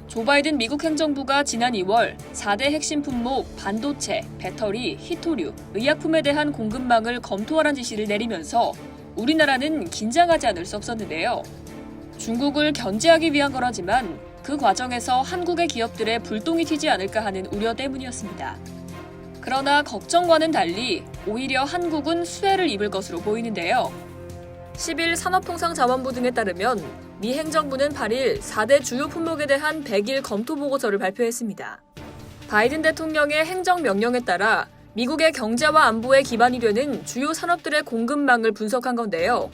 조 바이든 미국 행정부가 지난 2월 4대 핵심 품목 반도체, 배터리, 히토류, 의약품에 대한 공급망을 검토하라는 지시를 내리면서 우리나라는 긴장하지 않을 수 없었는데요. 중국을 견제하기 위한 거라지만 그 과정에서 한국의 기업들의 불똥이 튀지 않을까 하는 우려 때문이었습니다. 그러나 걱정과는 달리 오히려 한국은 수혜를 입을 것으로 보이는데요. 10일 산업통상자원부 등에 따르면 미 행정부는 8일 4대 주요 품목에 대한 100일 검토 보고서를 발표했습니다. 바이든 대통령의 행정명령에 따라 미국의 경제와 안보에 기반이 되는 주요 산업들의 공급망을 분석한 건데요.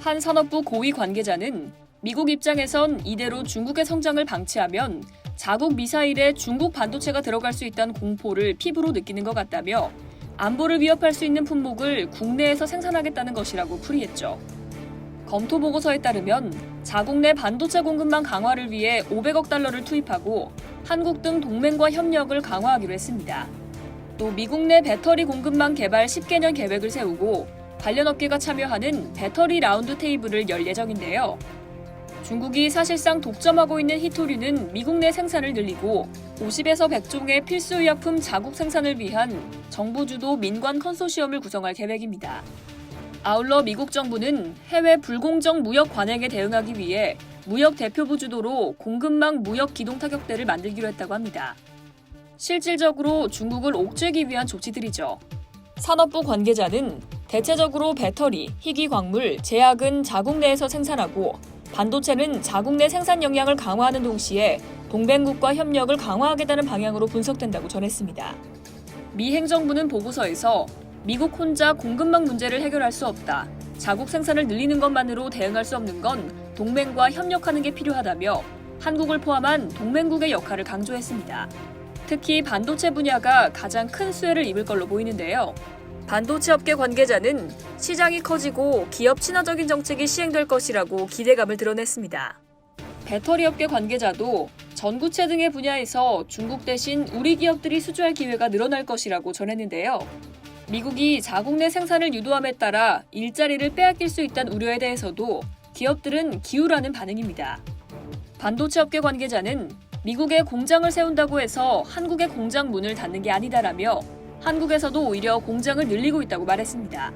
한 산업부 고위 관계자는 미국 입장에선 이대로 중국의 성장을 방치하면 자국 미사일에 중국 반도체가 들어갈 수 있다는 공포를 피부로 느끼는 것 같다며 안보를 위협할 수 있는 품목을 국내에서 생산하겠다는 것이라고 풀이했죠. 검토 보고서에 따르면 자국 내 반도체 공급망 강화를 위해 500억 달러를 투입하고 한국 등 동맹과 협력을 강화하기로 했습니다. 또 미국 내 배터리 공급망 개발 10개년 계획을 세우고 관련 업계가 참여하는 배터리 라운드 테이블을 열 예정인데요. 중국이 사실상 독점하고 있는 히토류는 미국 내 생산을 늘리고 50에서 100종의 필수 의약품 자국 생산을 위한 정부 주도 민관 컨소시엄을 구성할 계획입니다. 아울러 미국 정부는 해외 불공정 무역 관행에 대응하기 위해 무역 대표부 주도로 공급망 무역 기동 타격대를 만들기로 했다고 합니다. 실질적으로 중국을 옥죄기 위한 조치들이죠. 산업부 관계자는 대체적으로 배터리, 희귀 광물, 제약은 자국 내에서 생산하고 반도체는 자국 내 생산 역량을 강화하는 동시에 동맹국과 협력을 강화하겠다는 방향으로 분석된다고 전했습니다. 미 행정부는 보고서에서 미국 혼자 공급망 문제를 해결할 수 없다. 자국 생산을 늘리는 것만으로 대응할 수 없는 건 동맹과 협력하는 게 필요하다며 한국을 포함한 동맹국의 역할을 강조했습니다. 특히 반도체 분야가 가장 큰 수혜를 입을 걸로 보이는데요. 반도체 업계 관계자는 시장이 커지고 기업 친화적인 정책이 시행될 것이라고 기대감을 드러냈습니다. 배터리 업계 관계자도 전구체 등의 분야에서 중국 대신 우리 기업들이 수주할 기회가 늘어날 것이라고 전했는데요. 미국이 자국 내 생산을 유도함에 따라 일자리를 빼앗길 수 있다는 우려에 대해서도 기업들은 기우라는 반응입니다. 반도체 업계 관계자는 미국에 공장을 세운다고 해서 한국의 공장 문을 닫는 게 아니다라며 한국에서도 오히려 공장을 늘리고 있다고 말했습니다.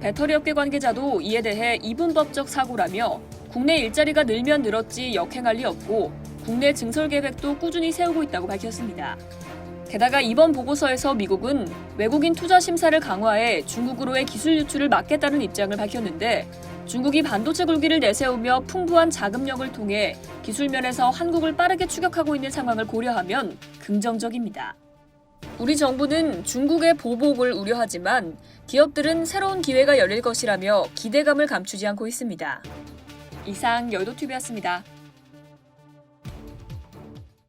배터리 업계 관계자도 이에 대해 이분법적 사고라며 국내 일자리가 늘면 늘었지 역행할 리 없고 국내 증설 계획도 꾸준히 세우고 있다고 밝혔습니다. 게다가 이번 보고서에서 미국은 외국인 투자 심사를 강화해 중국으로의 기술 유출을 막겠다는 입장을 밝혔는데 중국이 반도체 굴기를 내세우며 풍부한 자금력을 통해 기술 면에서 한국을 빠르게 추격하고 있는 상황을 고려하면 긍정적입니다. 우리 정부는 중국의 보복을 우려하지만 기업들은 새로운 기회가 열릴 것이라며 기대감을 감추지 않고 있습니다. 이상 여의도TV였습니다.